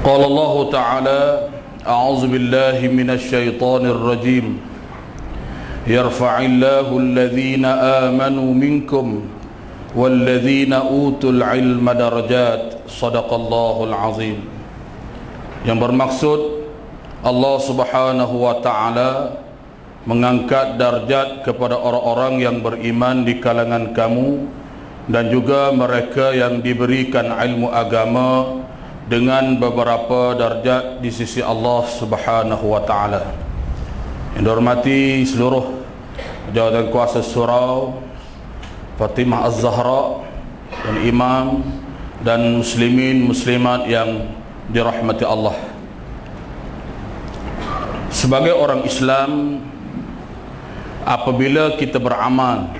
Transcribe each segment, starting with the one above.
قال الله تعالى أعوذ بالله من الشيطان الرجيم يرفع الله الذين آمنوا منكم والذين أوتوا العلم درجات صدق الله العظيم. Yang bermaksud Allah subhanahu wa ta'ala mengangkat darjat kepada orang-orang yang beriman di kalangan kamu dan juga mereka yang diberikan ilmu agama dengan beberapa darjat di sisi Allah subhanahu wa ta'ala. Yang dihormati seluruh jawatan kuasa surau, Fatimah Az-Zahra dan imam dan muslimin muslimat yang dirahmati Allah. Sebagai orang Islam, apabila kita beramal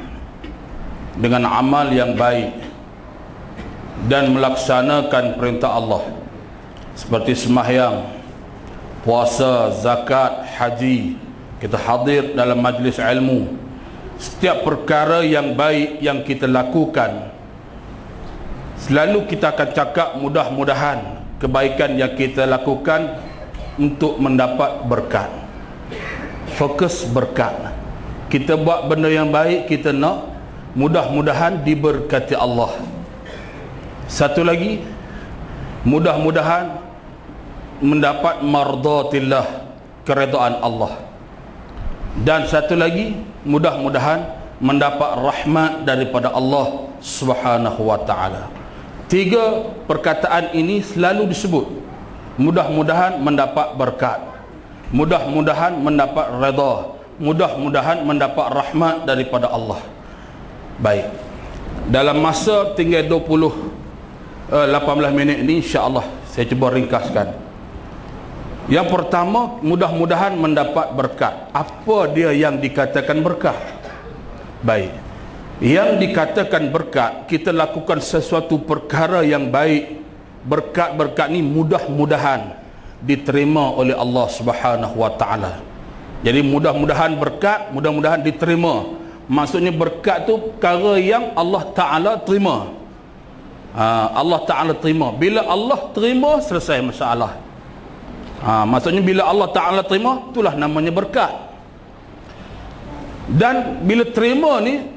dengan amal yang baik dan melaksanakan perintah Allah seperti sembahyang, puasa, zakat, haji, kita hadir dalam majlis ilmu, setiap perkara yang baik yang kita lakukan, selalu kita akan cakap mudah-mudahan kebaikan yang kita lakukan untuk mendapat berkat. Fokus berkat. Kita buat benda yang baik, kita nak mudah-mudahan diberkati Allah. Satu lagi, mudah-mudahan mendapat mardatillah, keredaan Allah. Dan satu lagi, mudah-mudahan mendapat rahmat daripada Allah subhanahu wa ta'ala. Tiga perkataan ini selalu disebut. Mudah-mudahan mendapat berkat, mudah-mudahan mendapat redha, mudah-mudahan mendapat rahmat daripada Allah. Baik, dalam masa tinggal 18 minit ini, insya-Allah saya cuba ringkaskan. Yang pertama, mudah-mudahan mendapat berkat. Apa dia yang dikatakan berkat? Baik, yang dikatakan berkat, kita lakukan sesuatu perkara yang baik. Berkat-berkat ni mudah-mudahan diterima oleh Allah subhanahu wa ta'ala. Jadi mudah-mudahan berkat, mudah-mudahan diterima. Maksudnya berkat tu perkara yang Allah Ta'ala terima. Allah Ta'ala terima. Bila Allah terima, selesai masalah. Maksudnya bila Allah Ta'ala terima, itulah namanya berkat. Dan bila terima ni,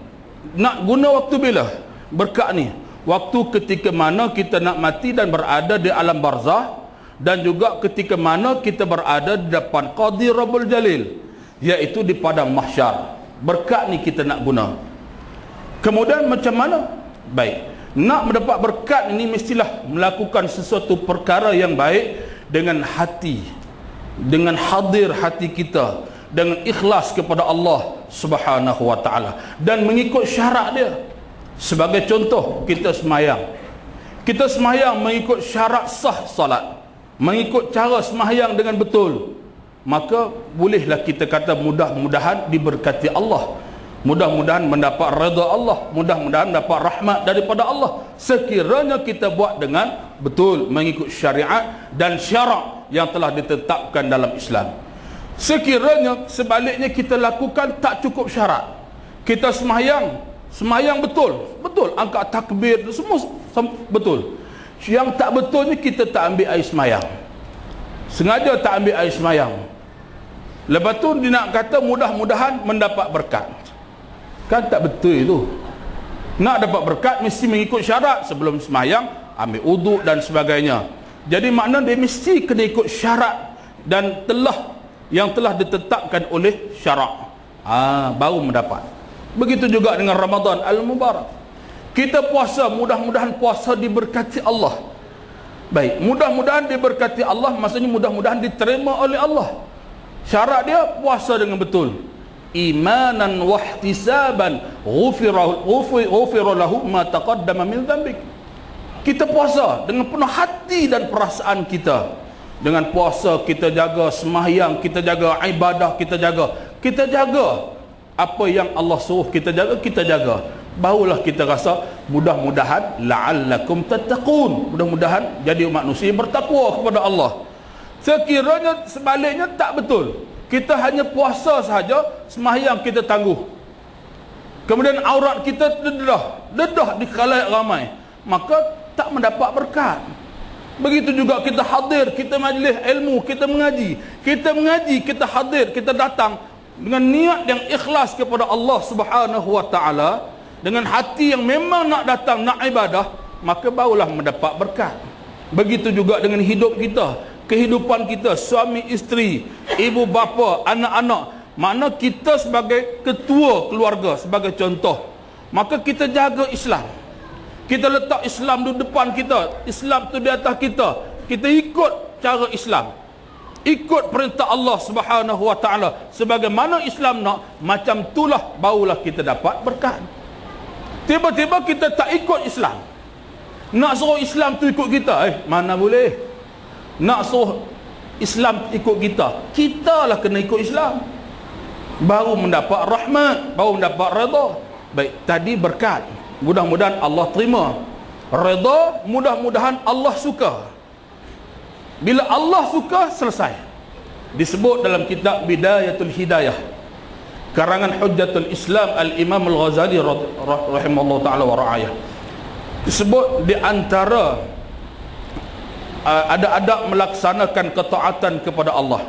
nak guna waktu bila? Berkat ni waktu ketika mana kita nak mati dan berada di alam barzah, dan juga ketika mana kita berada di depan Qadi Rabbul Jalil, iaitu di padang mahsyar. Berkat ni kita nak guna. Kemudian macam mana? Baik, nak mendapat berkat ini mestilah melakukan sesuatu perkara yang baik dengan hati, dengan hadir hati kita, dengan ikhlas kepada Allah subhanahu wa ta'ala, dan mengikut syarat dia. Sebagai contoh, kita semayang, mengikut syarat sah salat, mengikut cara semayang dengan betul, maka bolehlah kita kata mudah-mudahan diberkati Allah, mudah-mudahan mendapat redha Allah, mudah-mudahan dapat rahmat daripada Allah, sekiranya kita buat dengan betul, mengikut syariat dan syarak yang telah ditetapkan dalam Islam. Sekiranya sebaliknya kita lakukan tak cukup syarat, kita semayang betul, angkat takbir semua betul, yang tak betulnya kita tak ambil air semayang, sengaja tak ambil air semayang, lepas tu dia nak kata mudah-mudahan mendapat berkat. Kan tak betul itu. Nak dapat berkat mesti mengikut syarat. Sebelum semayang ambil uduk dan sebagainya. Jadi makna dia mesti kena ikut syarat dan yang telah ditetapkan oleh syarak, baru mendapat. Begitu juga dengan Ramadan Al-Mubarak. Kita puasa, mudah-mudahan puasa diberkati Allah. Baik, mudah-mudahan diberkati Allah, maksudnya mudah-mudahan diterima oleh Allah. Syarat dia puasa dengan betul, imanan wahtisaban ghufira lahu ma taqaddama min dhanbik. Kita puasa dengan penuh hati dan perasaan kita. Dengan puasa kita jaga sembahyang, kita jaga ibadah, kita jaga apa yang Allah suruh kita jaga, barulah kita rasa mudah-mudahan la'allakum tattaqun, mudah-mudahan jadi manusia bertakwa kepada Allah. Sekiranya sebaliknya tak betul, kita hanya puasa sahaja, sembahyang kita tangguh, kemudian aurat kita dedah di khalayak ramai, maka tak mendapat berkat. Begitu juga kita hadir, kita majlis ilmu, kita mengaji, kita hadir, kita datang dengan niat yang ikhlas kepada Allah Subhanahu wa taala, dengan hati yang memang nak datang nak ibadah, maka barulah mendapat berkat. Begitu juga dengan hidup kita, kehidupan kita, suami isteri, ibu bapa, anak-anak. Makna kita sebagai ketua keluarga, sebagai contoh, maka kita jaga Islam. Kita letak Islam di depan kita, Islam tu di atas kita. Kita ikut cara Islam, ikut perintah Allah Subhanahu wa taala sebagaimana Islam nak, macam itulah barulah kita dapat berkat. Tiba-tiba kita tak ikut Islam, nak suruh Islam tu ikut kita, mana boleh. Nak suruh Islam ikut kita, kita lah kena ikut Islam, baru mendapat rahmat, baru mendapat redha. Baik, tadi berkat, mudah-mudahan Allah terima. Redha, mudah-mudahan Allah suka. Bila Allah suka, selesai. Disebut dalam kitab Bidayatul Hidayah, karangan Hujjatul Islam Al-Imam Al-Ghazali rahimahullah ta'ala wa ra'ayah. Disebut di antara ada adab melaksanakan ketaatan kepada Allah,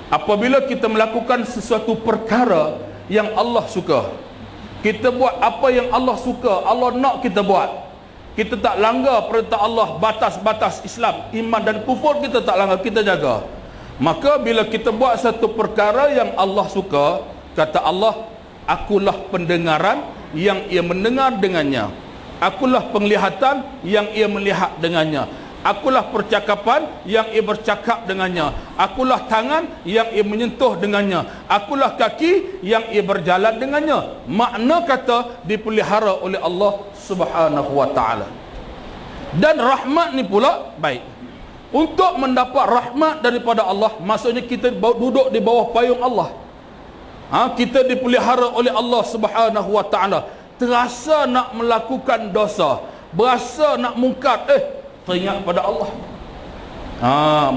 apabila kita melakukan sesuatu perkara yang Allah suka, kita buat apa yang Allah suka, Allah nak kita buat, kita tak langgar perintah Allah, batas-batas Islam, iman dan kufur kita tak langgar, kita jaga. Maka bila kita buat satu perkara yang Allah suka, kata Allah, akulah pendengaran yang ia mendengar dengannya, akulah penglihatan yang ia melihat dengannya, akulah percakapan yang ia bercakap dengannya, akulah tangan yang ia menyentuh dengannya, akulah kaki yang ia berjalan dengannya. Makna kata dipelihara oleh Allah Subhanahu wa ta'ala. Dan rahmat ni pula baik. Untuk mendapat rahmat daripada Allah, maksudnya kita duduk di bawah payung Allah, kita dipelihara oleh Allah Subhanahu wa ta'ala. Terasa nak melakukan dosa, berasa nak mungkar, teringat pada Allah.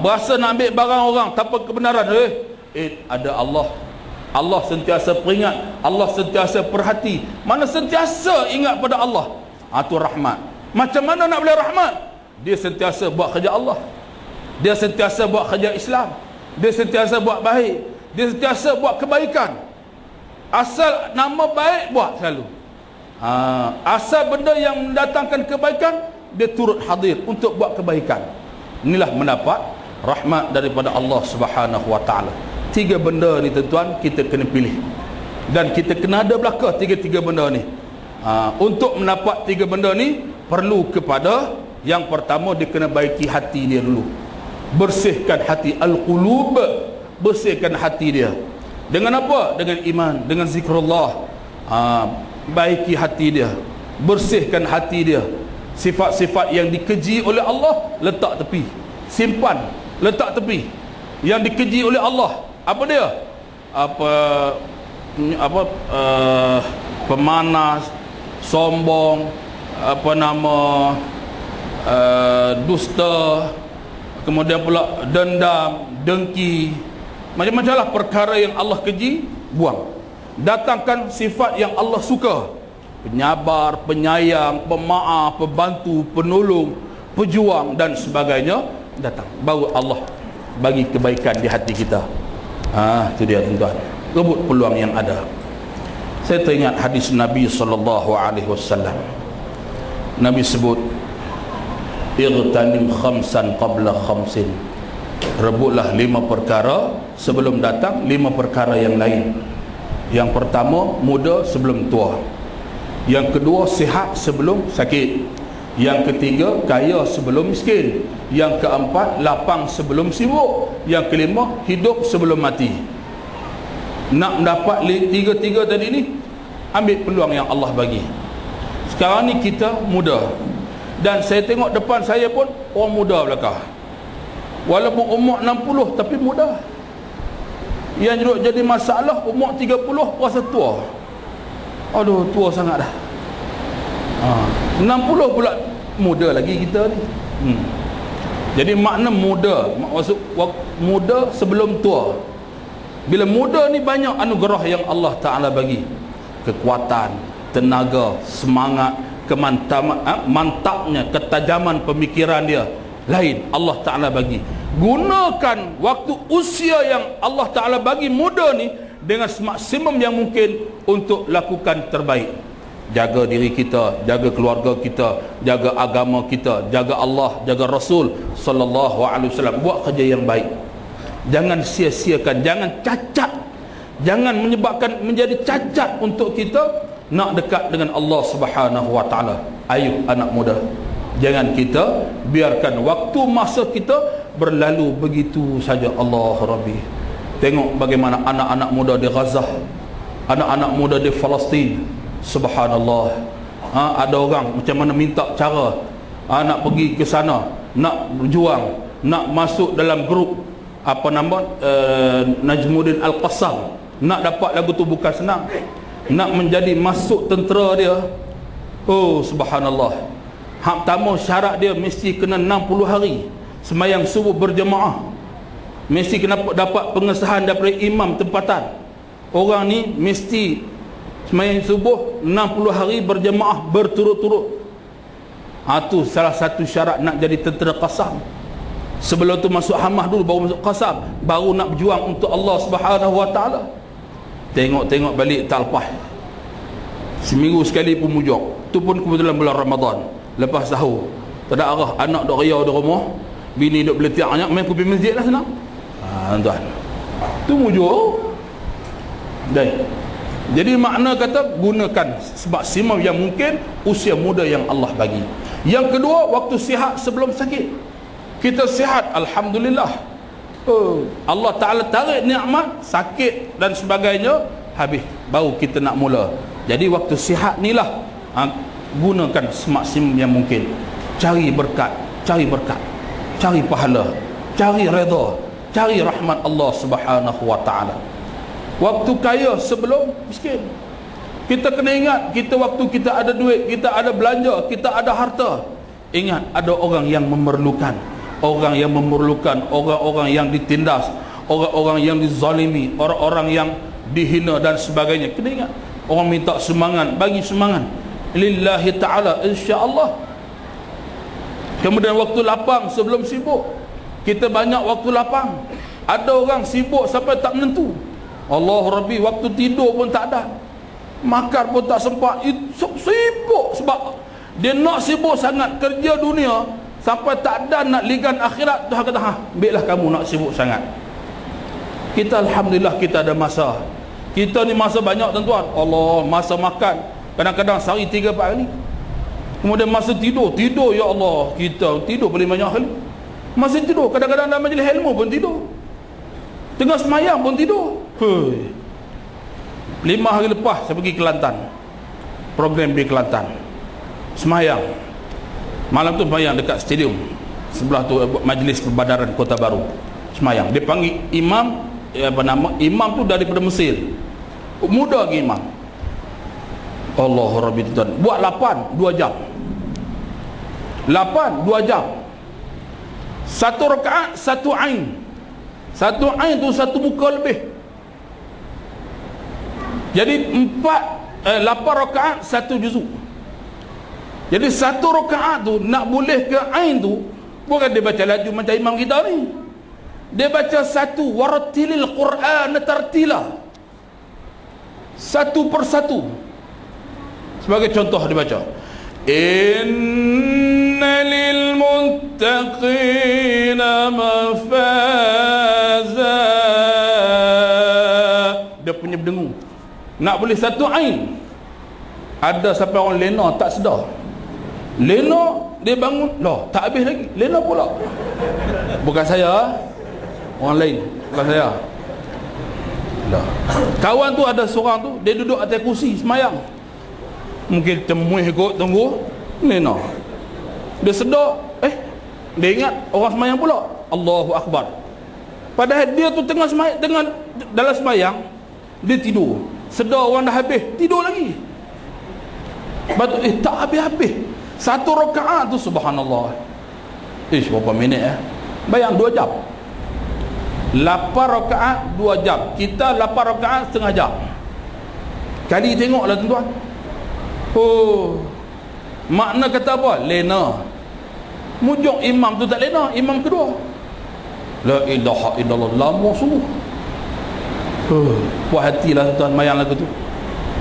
Berasa nak ambil barang orang tanpa kebenaran, ada Allah. Allah sentiasa peringat, Allah sentiasa perhati. Mana sentiasa ingat pada Allah, itu rahmat. Macam mana nak boleh rahmat? Dia sentiasa buat kerja Allah, dia sentiasa buat kerja Islam, dia sentiasa buat baik, dia sentiasa buat kebaikan. Asal nama baik buat selalu. Asal benda yang mendatangkan kebaikan, dia turut hadir untuk buat kebaikan. Inilah mendapat rahmat daripada Allah Subhanahu wa ta'ala. Tiga benda ni tuan-tuan, kita kena pilih, dan kita kena ada belaka tiga-tiga benda ni. Untuk mendapat tiga benda ni, perlu kepada yang pertama, dia kena baiki hati dia dulu. Bersihkan hati, al-qulub, bersihkan hati dia. Dengan apa? Dengan iman, dengan zikrullah. Baiki hati dia, bersihkan hati dia. Sifat-sifat yang dikeji oleh Allah, letak tepi, simpan, letak tepi. Yang dikeji oleh Allah, apa dia? Pemanas, sombong, dusta, kemudian pula dendam, dengki, macam-macam lah perkara yang Allah keji, buang. Datangkan sifat yang Allah suka: penyabar, penyayang, pemaaf, pembantu, penolong, pejuang dan sebagainya. Datang, baru Allah bagi kebaikan di hati kita. Itu dia tuan-tuan, rebut peluang yang ada. Saya teringat hadis Nabi SAW. Nabi sebut, irtanim khamsan qabla khamsin. Rebutlah 5 perkara sebelum datang 5 perkara yang lain. Yang pertama, muda sebelum tua. Yang kedua, sihat sebelum sakit. Yang ketiga, kaya sebelum miskin. Yang keempat, lapang sebelum sibuk. Yang kelima, hidup sebelum mati. Nak mendapat tiga-tiga tadi ni, ambil peluang yang Allah bagi. Sekarang ni kita muda, dan saya tengok depan saya pun orang muda belakang. Walaupun umur 60 tapi muda. Yang jadi masalah umur 30 rasa tua. Aduh, tua sangat dah. 60 pula muda lagi kita ni. Jadi makna muda, maksud muda sebelum tua. Bila muda ni banyak anugerah yang Allah Ta'ala bagi. Kekuatan, tenaga, semangat, mantapnya, ketajaman pemikiran dia. lain Allah Ta'ala bagi. Gunakan waktu usia yang Allah Ta'ala bagi muda ni dengan semaksimum yang mungkin untuk lakukan terbaik. Jaga diri kita, jaga keluarga kita, jaga agama kita, jaga Allah, jaga Rasul sallallahu alaihi wasallam. Buat kerja yang baik. Jangan sia-siakan, jangan cacat. Jangan menyebabkan menjadi cacat untuk kita nak dekat dengan Allah Subhanahu wa taala. Ayo anak muda, jangan kita biarkan waktu masa kita berlalu begitu saja. Allah Rabbi, tengok bagaimana anak-anak muda di Gaza, anak-anak muda di Palestin. Subhanallah. Ada orang macam mana minta cara nak pergi ke sana, nak berjuang, nak masuk dalam grup apa nama Najmuddin Al-Qassam, nak dapat lagu tu bukan senang. Nak menjadi masuk tentera dia, oh subhanallah, hak pertama syarat dia mesti kena 60 hari sembahyang subuh berjemaah, mesti kena dapat pengesahan daripada imam tempatan. Orang ni mesti sembahyang subuh 60 hari berjemaah berturut-turut. Tu salah satu syarat nak jadi tentera Qassam. Sebelum tu masuk Hamah dulu, baru masuk Qassam, baru nak berjuang untuk Allah Subhanahu wa taala. Tengok-tengok balik tak lepas. Seminggu sekali pun mujok. Tu pun kebetulan bulan Ramadan. Lepas sahur, tak ada arah, anak duk riau di rumah, bini duk beletiak banyak, main kopi masjid lah senang. Tuan. Tu mujok. Dah. Jadi makna kata gunakan semaksimal yang mungkin usia muda yang Allah bagi. Yang kedua, waktu sihat sebelum sakit. Kita sihat, alhamdulillah. Allah Ta'ala tarik nikmat, sakit dan sebagainya, habis baru kita nak mula. Jadi waktu sihat ni lah gunakan semaksimum yang mungkin. Cari berkat, cari pahala, cari redha, cari rahmat Allah Subhanahu wa taala. Waktu kaya sebelum miskin. Kita kena ingat, kita waktu kita ada duit, kita ada belanja, kita ada harta, ingat ada orang yang memerlukan, orang yang ditindas, orang-orang yang dizalimi, orang-orang yang dihina dan sebagainya. Kena ingat, orang minta sumbangan, bagi sumbangan lillahi ta'ala, insya-Allah. Kemudian waktu lapang sebelum sibuk, kita banyak waktu lapang. Ada orang sibuk sampai tak menentu. Allah Rabbi, waktu tidur pun tak ada, makan pun tak sempat. Sibuk sebab dia nak sibuk sangat kerja dunia, sampai tak ada nak ligan akhirat. Tuhan kata, ambillah kamu nak sibuk sangat. Kita alhamdulillah kita ada masa. Kita ni masa banyak tuan-tuan. Allah, masa makan kadang-kadang sehari 3-4 kali. Kemudian masa tidur, ya Allah, kita tidur paling banyak kali. Masa tidur, kadang-kadang dalam majlis ilmu pun tidur, tengah semayang pun tidur. 5 hari lepas saya pergi Kelantan, program di Kelantan, semayang malam tu, semayang dekat stadium sebelah tu, majlis perbadaran Kota Baru, semayang. Dia panggil imam, imam tu daripada Mesir, muda lagi imam. Allah Rabbi tuan, buat 8 2 jam, 8 2 jam, satu rakaat satu ain tu satu muka lebih. Jadi 8 rakaat satu juzuk. Jadi satu rakaat tu nak boleh ke ain tu, bukan dia baca laju macam imam kita ni. Dia baca satu, warattilil Quran tartila, satu persatu. Sebagai contoh dia baca, innalil muttaqina mafaza. Dia punya berdengung. Nak boleh satu ain. Ada sampai orang lena tak sedar. Lena dia bangun, loh tak habis lagi. Lena pula. Bukan saya, orang lain, bukan saya. Lah. Kawan tu ada seorang tu, dia duduk atas kursi semayang. Mungkin temuih kot, tunggu lena. Dia sedar, dia ingat orang semayang pula. Allahu Akbar. Padahal dia tu tengah semayang, dalam semayang dia tidur. Sedar orang dah habis, tidur lagi. Lepas tu, tak habis-habis. Satu rakaat tu subhanallah. Berapa minit Bayang 2 jam. 8 rakaat 2 jam. Kita 8 rakaat setengah jam. Kali tengoklah tuan-tuan. Makna kata apa? Lena. Mujung imam tu tak lena, imam kedua. La ilaha illallah, lama sungguh. Puas hatilah tuan mayang lagu tu.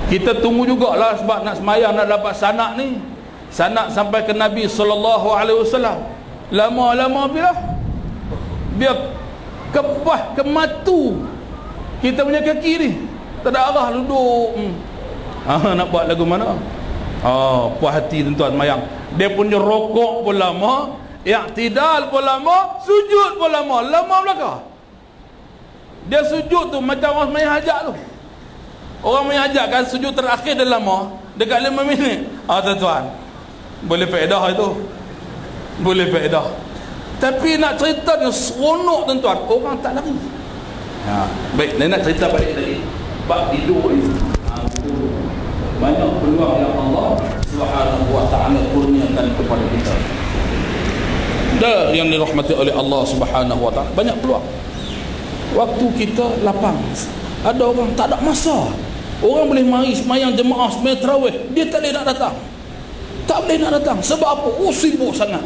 Kita tunggu jugalah sebab nak semayang, nak dapat sanak ni. Sanak sampai ke Nabi SAW. Lama-lama biar kepah, kematu kita punya kaki ni. Tak ada arah duduk. Nak buat lagu mana? Puas hati tuan mayang. Dia punya rokok pun lama, i'tidal pun lama, sujud pun lama. Lama belakang. Dia sujud tu macam orang main hajat tu. Orang main hajat kan sujud terakhir dah lama, dekat 5 minit. Tuan-tuan, boleh faedah itu. Boleh faedah. Tapi nak cerita yang seronok tuan-tuan, orang tak lari. Baik, saya nak cerita balik tadi bab tidur ni. Banyak peluang yang Allah Subhanahu wa ta'ala kurniakan kepada kita. Yang dirahmati oleh Allah Subhanahu wa ta'ala, banyak peluang. Waktu kita lapang. Ada orang tak ada masa. Orang boleh mari semayang jemaah, semayang tarawih, dia tak boleh nak datang. Tak boleh nak datang. Sebab apa? Sibuk sangat.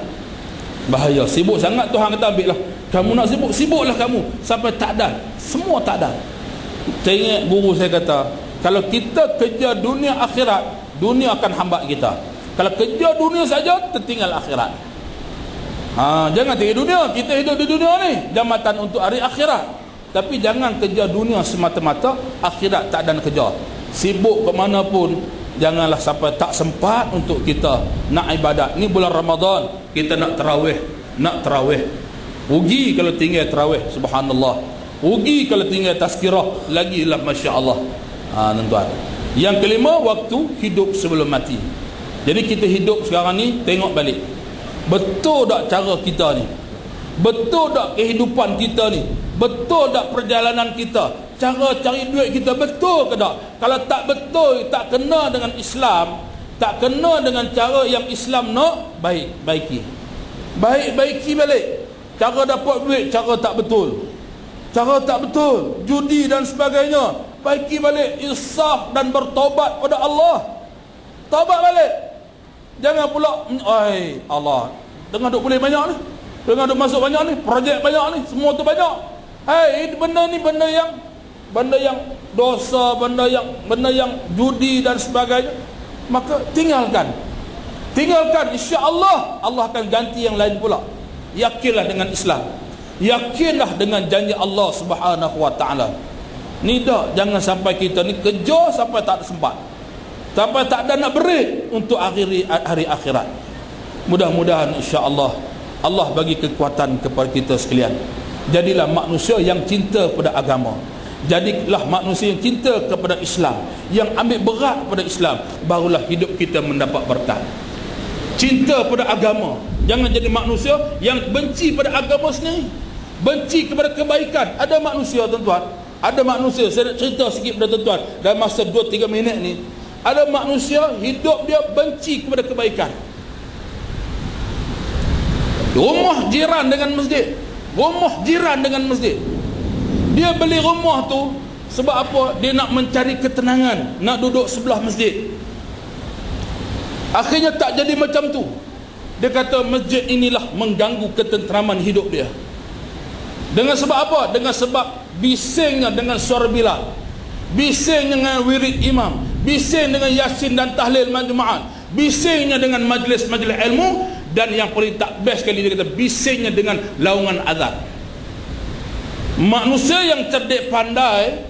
Bahaya. Sibuk sangat Tuhan kata ambil lah. Kamu nak sibuk, sibuklah kamu sampai tak ada. Semua tak ada. Saya ingat guru saya kata, kalau kita kejar dunia akhirat, dunia akan hambat kita. Kalau kejar dunia saja, tertinggal akhirat. Jangan tinggal dunia. Kita hidup di dunia ni jambatan untuk hari akhirat. Tapi jangan kejar dunia semata-mata, akhirat tak ada nak kejar. Sibuk ke mana pun, janganlah sampai tak sempat untuk kita nak ibadat. Ni bulan Ramadan, kita nak tarawih. Rugi kalau tinggal tarawih, subhanallah. Rugi kalau tinggal tazkirah, lagilah masya-Allah. Tuan-tuan. Yang kelima, waktu hidup sebelum mati. Jadi kita hidup sekarang ni, tengok balik. Betul tak cara kita ni? Betul tak kehidupan kita ni? Betul tak perjalanan kita? Cara cari duit kita betul ke tak? Kalau tak betul, tak kena dengan Islam, tak kena dengan cara yang Islam nak, baiki balik. Cara dapat duit, cara tak betul, judi dan sebagainya, baiki balik. Insaf dan bertobat pada Allah. Taubat balik. Jangan pula Allah, dengar duk boleh banyak ni, dengar duk masuk banyak ni, projek banyak ni, semua tu banyak. Benda ni benda yang dosa, benda yang judi dan sebagainya, maka tinggalkan. Insya-Allah Allah akan ganti yang lain pula. Yakinlah dengan Islam, yakinlah dengan janji Allah Subhanahu wa ta'ala. Ni dah, jangan sampai kita ni kejar sampai tak ada sempat, sampai tak ada nak berit untuk akhiri hari akhirat. Mudah-mudahan insya-Allah Allah bagi kekuatan kepada kita sekalian. Jadilah manusia yang cinta pada agama. Jadilah manusia yang cinta kepada Islam, yang ambil berat pada Islam. Barulah hidup kita mendapat berkat. Cinta pada agama. Jangan jadi manusia yang benci pada agama sendiri, benci kepada kebaikan. Ada manusia tuan-tuan, ada manusia, saya nak cerita sikit pada tuan-tuan dalam masa 2-3 minit ni. Ada manusia hidup dia benci kepada kebaikan. Rumah jiran dengan masjid, dia beli rumah tu sebab apa? Dia nak mencari ketenangan, nak duduk sebelah masjid. Akhirnya tak jadi macam tu. Dia kata masjid inilah mengganggu ketenteraman hidup dia. Dengan sebab apa? Dengan sebab bisingnya dengan suara Bilal, bising dengan wirid imam, bising dengan yasin dan tahlil majma'at, bisingnya dengan majlis-majlis ilmu, dan yang paling tak best sekali dia kata bisingnya dengan laungan azan. Manusia yang cerdik pandai,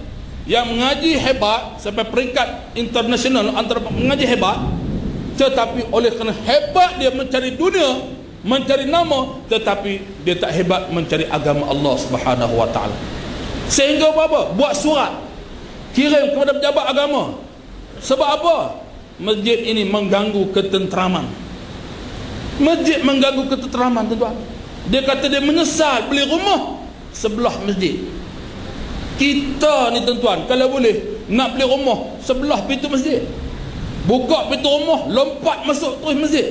yang mengaji hebat sampai peringkat internasional antara mengaji hebat, tetapi oleh kerana hebat dia mencari dunia, mencari nama, tetapi dia tak hebat mencari agama Allah Subhanahu wa ta'ala. Sehingga apa? Buat surat kirim kepada pejabat agama. Sebab apa? Masjid ini mengganggu ketenteraman. Masjid mengganggu ketenteraman, tuan-tuan. Dia kata dia menyesal beli rumah sebelah masjid. Kita ni tuan-tuan, kalau boleh nak beli rumah sebelah pintu masjid, buka pintu rumah, lompat masuk terus masjid.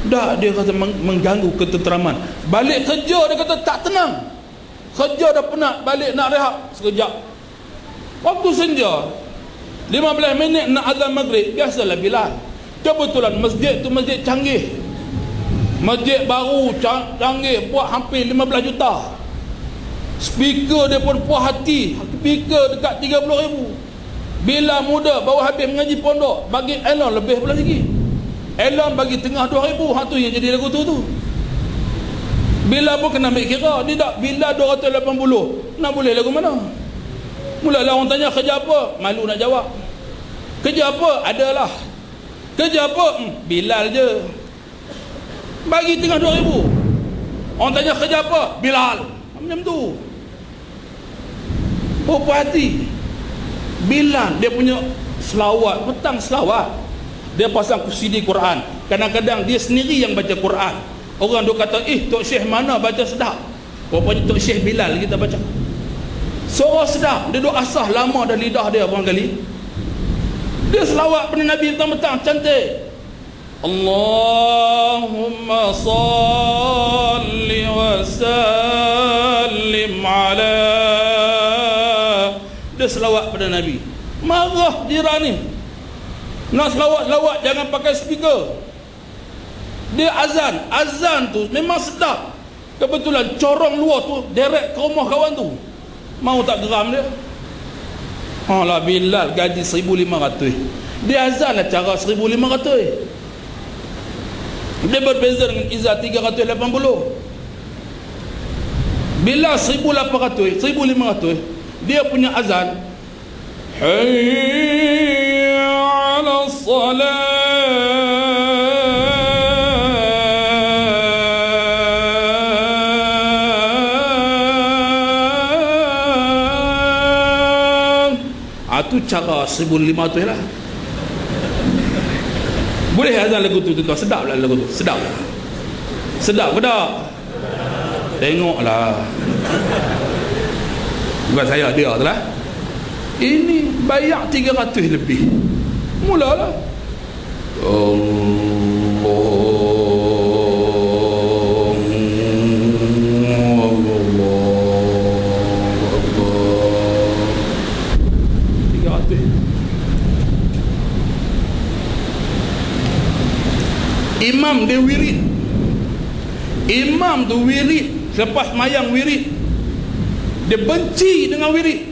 Dah, dia kata mengganggu ketenteraman. Balik kerja dia kata tak tenang. Kerja dah penat, balik nak rehat sekejap. Waktu senja 15 minit nak azan maghrib, biasalah Bilal. Kebetulan masjid tu masjid canggih. Masjid baru canggih, buat hampir 15 juta. Speaker dia pun puas hati, speaker dekat 30,000. Bila muda baru habis mengaji pondok, bagi Elon lebih pula lagi. Elon bagi tengah 2,000. Hak tu yang jadi lagu tu. Bila pun kena ambil kira. Dia tak, bila 280, nak boleh lagu mana? Mulalah orang tanya kerja apa, malu nak jawab. Kerja apa? Adalah. Kerja apa? Bilal je. Bagi tengah 2,000. Orang tanya kerja apa? Bilal. Macam tu. Berapa hati. Bilal dia punya selawat, petang selawat, dia pasang CD Quran. Kadang-kadang dia sendiri yang baca Quran. Orang duk kata, Tok Syekh mana baca sedap. Rupanya Tok Syekh Bilal kita baca. Suara sedap. Dia duk asah lama dah lidah dia barangkali. Dia selawat pada Nabi petang-petang cantik. Allahumma salli wa sallim ala. Dia selawat pada Nabi. Marah jiran ni. Nak selawat-selawat jangan pakai speaker. Dia azan tu memang sedap. Kebetulan corong luar tu direct ke rumah kawan tu. Mau tak geram dia? Alah Bilal gaji 1,500. Dia azan lah cara 1,500. Dia berbeza dengan Izzah 380. Bila 1,800, 1,500, dia punya azan, hayya 'ala salat. Itu cara 1,500 lah. Boleh azan lagu tu tuan-tuan? Sedap lah lagu tu. Sedap lah. Sedap ke tak? Tengoklah. Bukan saya, dia tu lah. Ini bayar 300 lebih. Mulalah. Imam dia wirid. Imam tu wirid. Selepas mayang wirid, dia benci dengan wirid.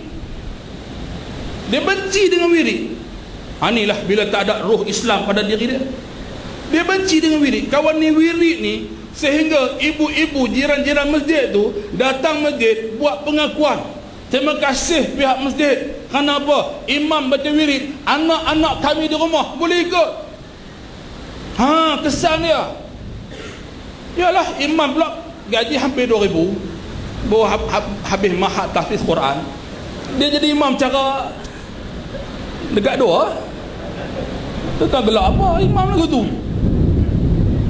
Dia benci dengan wirid. Inilah bila tak ada roh Islam pada diri dia. Dia benci dengan wirid. Kawan ni wirid ni, sehingga ibu-ibu jiran-jiran masjid tu datang masjid buat pengakuan. Terima kasih pihak masjid. Kerana apa? Imam baca wirid, anak-anak kami di rumah boleh ikut. Kesan dia. Yalah, imam pula gaji hampir 2,000. Baru habis mahat tahfiz Quran. Dia jadi imam cara dekat dua. Tentang gelak apa imam lagu tu.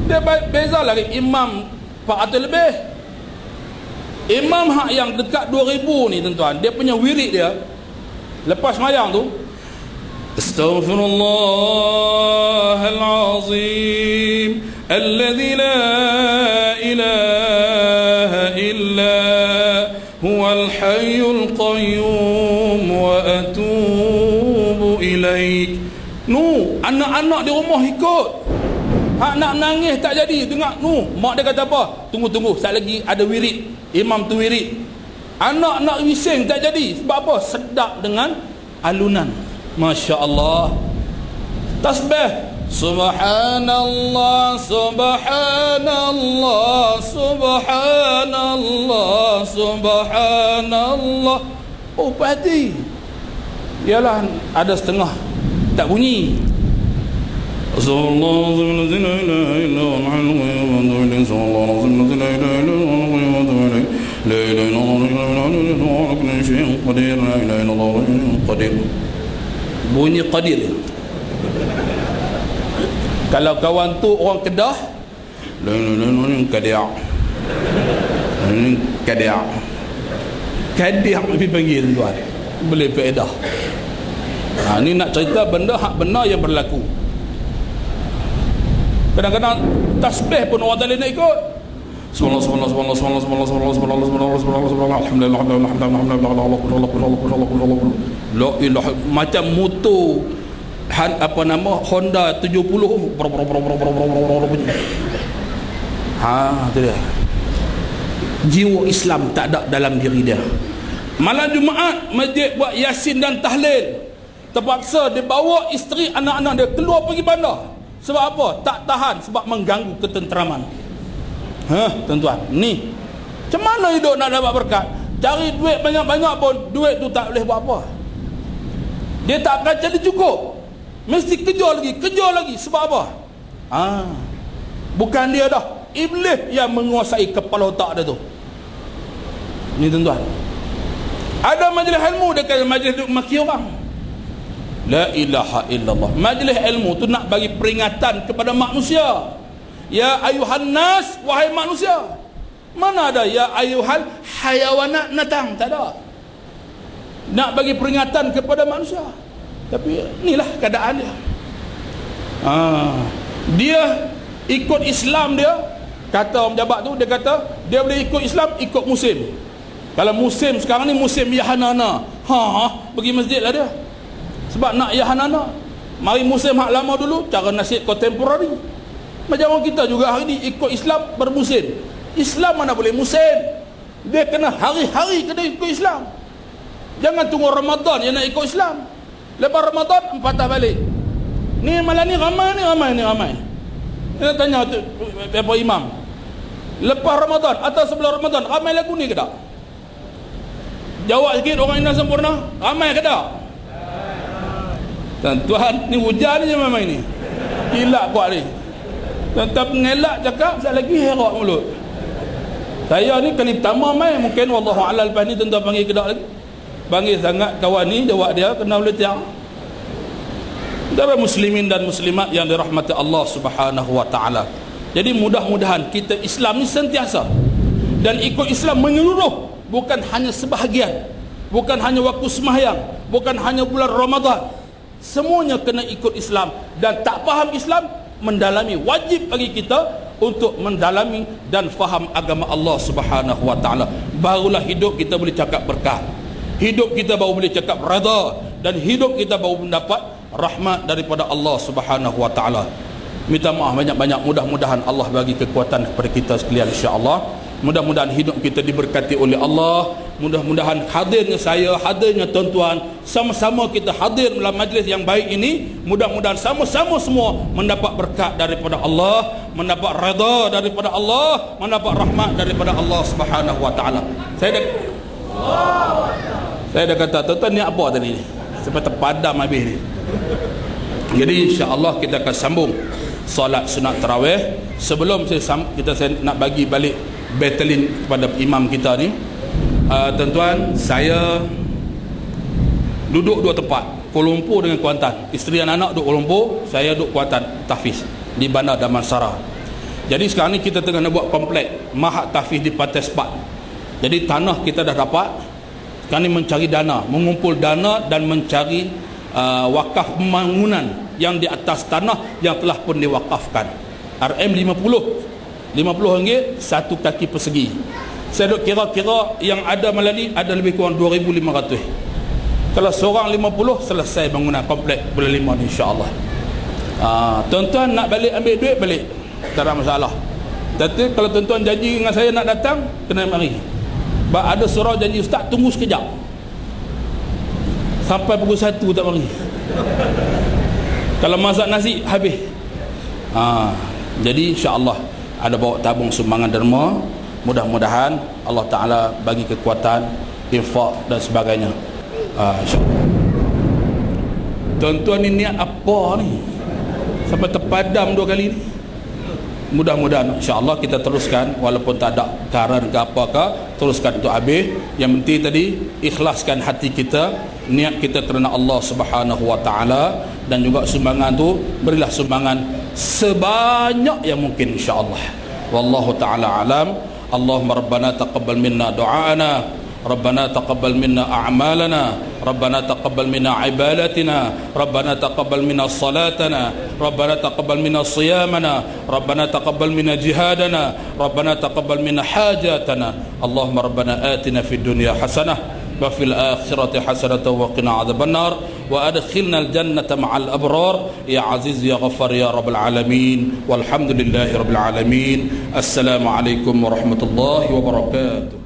Dia beza lagi imam 400 lebih. Imam hak yang dekat 2,000 ni tuan-tuan, dia punya wirid dia lepas mayang tu, Astaghfirullahal azim alladzi la ilaha illa huwal hayyul qayyum wa atubu ilaik. Anak-anak di rumah ikut. Hak nak nangis tak jadi, dengar mak dia kata apa? Tunggu, sekejap lagi ada wirid. Imam tu wirid. Anak nak bising tak jadi. Sebab apa? Sedap dengan alunan. Masya Allah. Tasbih, Subhanallah, Subhanallah, Subhanallah, Subhanallah. Oh, hati. Ialah ada setengah tak bunyi. Bunyi qadir. Kalau kawan tu orang Kedah, Kedah, Kedah, Kedah lebih panggil tuan. Boleh faedah. Ni nak cerita benda hak benar yang berlaku. Kadang-kadang tasbih pun orang tak boleh nak ikut. Subhanallah, subhanallah, subhanallah, subhanallah, subhanallah, subhanallah, subhanallah, subhanallah, subhanallah, subhanallah, alhamdulillah, alhamdulillah, alhamdulillah, la ilaha, macam motor apa nama Honda 70 bunyi. Tu dia. Jiwa Islam tak ada dalam diri dia. Malam Jumaat masjid buat yasin dan tahlil, terpaksa dia bawa isteri anak-anak dia keluar pergi bandar. Sebab apa? Tak tahan, sebab mengganggu ketenteraman. Tuan-tuan, ni macam mana hidup nak dapat berkat? Cari duit banyak-banyak pun duit tu tak boleh buat apa. Dia tak akan jadi cukup, mesti kejar lagi. Sebab apa? Bukan dia dah, iblis yang menguasai kepala otak dia tu. Ni tuan-tuan, ada majlis ilmu, dia kata majlis duk maki orang. La ilaha illallah. Majlis ilmu tu nak bagi peringatan kepada manusia. Ya ayuhan nas, wahai manusia. Mana ada ya ayuhal hayawanat natang, tak ada. Nak bagi peringatan kepada manusia. Tapi inilah keadaan dia. Dia ikut Islam dia. Kata orang jabat tu, dia kata dia boleh ikut Islam ikut musim. Kalau musim sekarang ni musim Yahanana, pergi masjid lah dia. Sebab nak Yahanana. Mari musim hak lama dulu, cara nasib kontemporari. Macam orang kita juga hari ni ikut Islam bermusim. Islam mana boleh musim? Dia kena hari-hari kena ikut Islam. Jangan tunggu Ramadan yang nak ikut Islam. Lepas Ramadan patah balik. Ni malam ni ramai. Dia tanya apa imam, lepas Ramadan atau sebelum Ramadan ramai lagu ni ke tak? Jawab sikit orang Indah sempurna, ramai ke tak? Tuan-tuan, ni hujan je memang ni. Gila kuat ni. Tuan-tuan pengelak cakap, sekali lagi herak mulut. Saya ni kali pertama main, mungkin wallahu a'lam lepas ni tuan-tuan panggil ke tak lagi. Panggil sangat kawan ni, jawab dia kena boleh tiang. Saudara muslimin dan muslimat yang dirahmati Allah Subhanahu wa taala. Jadi mudah-mudahan kita Islam ni sentiasa dan ikut Islam menyeluruh, bukan hanya sebahagian, bukan hanya waktu sembahyang, bukan hanya bulan Ramadan. Semuanya kena ikut Islam, dan tak faham Islam mendalami. Wajib bagi kita untuk mendalami dan faham agama Allah Subhanahu wa taala. Barulah hidup kita boleh cakap berkah. Hidup kita baru boleh cakap redha, dan hidup kita baru mendapat rahmat daripada Allah Subhanahu wa taala. Minta maaf banyak-banyak, mudah-mudahan Allah bagi kekuatan kepada kita sekalian insya-Allah. Mudah-mudahan hidup kita diberkati oleh Allah. Mudah-mudahan hadirnya saya, hadirnya tuan-tuan, sama-sama kita hadir dalam majlis yang baik ini, mudah-mudahan sama-sama semua mendapat berkat daripada Allah, mendapat redha daripada Allah, mendapat rahmat daripada Allah Subhanahu wa taala. Saya dah kata tuan-tuan ni apa tadi ni? Sampai terpadam habis ni. Jadi insya-Allah kita akan sambung solat sunat tarawih. Sebelum saya nak bagi balik batalin kepada imam kita ni, tuan-tuan, saya duduk dua tempat, Kuala Lumpur dengan Kuantan. Isteri dan anak duduk Kuala Lumpur, saya duduk Kuantan, Tahfiz di Bandar Damansara. Jadi sekarang ni kita tengah nak buat komplek Mahat Tahfiz di Pantai Sepat. Jadi tanah kita dah dapat. Sekarang ni mencari dana, mengumpul dana dan mencari wakaf pembangunan yang di atas tanah yang telah pun diwakafkan. RM50 ringgit satu kaki persegi. Saya duk kira-kira yang ada malam ni ada lebih kurang 2,500. Kalau seorang 50, selesai bangunan komplek bulan 5 ni insya-Allah. Tuan-tuan nak balik ambil duit balik, tak ada masalah. Tapi kalau tuan-tuan janji dengan saya nak datang, kena mari. Sebab ada surau janji, ustaz tunggu sekejap, sampai pukul 1 tak mari. Kalau masak nasi habis. Jadi insya-Allah ada bawa tabung sumbangan derma. Mudah-mudahan Allah Ta'ala bagi kekuatan infak dan sebagainya. Tuan-tuan ni niat apa ni sampai terpadam 2 kali ni? Mudah-mudahan insya-Allah kita teruskan, walaupun tak ada karan ke apakah, teruskan untuk habis. Yang penting tadi ikhlaskan hati kita, niat kita kerana Allah Subhanahu wa taala, dan juga sumbangan tu berilah sumbangan sebanyak yang mungkin insya-Allah. Wallahu taala alam. Allahumma rabbana taqabbal minna du'aana, rabbana taqabbal minna a'malana, rabbana taqabbal minna ibadatina, rabbana taqabbal minna salatana, rabbana taqabbal minna siyamana, rabbana taqabbal minna jihadana, rabbana taqabbal minna hajatana. Allahumma rabbana atina fid dunya hasanah wa fil akhirati hasanatan wa qina adzabannar wa adkhilna al-jannata ma'al abrar ya aziz ya ghaffar ya rabbal alamin walhamdulillahi rabbil alamin. Assalamualaikum warahmatullahi wabarakatuh.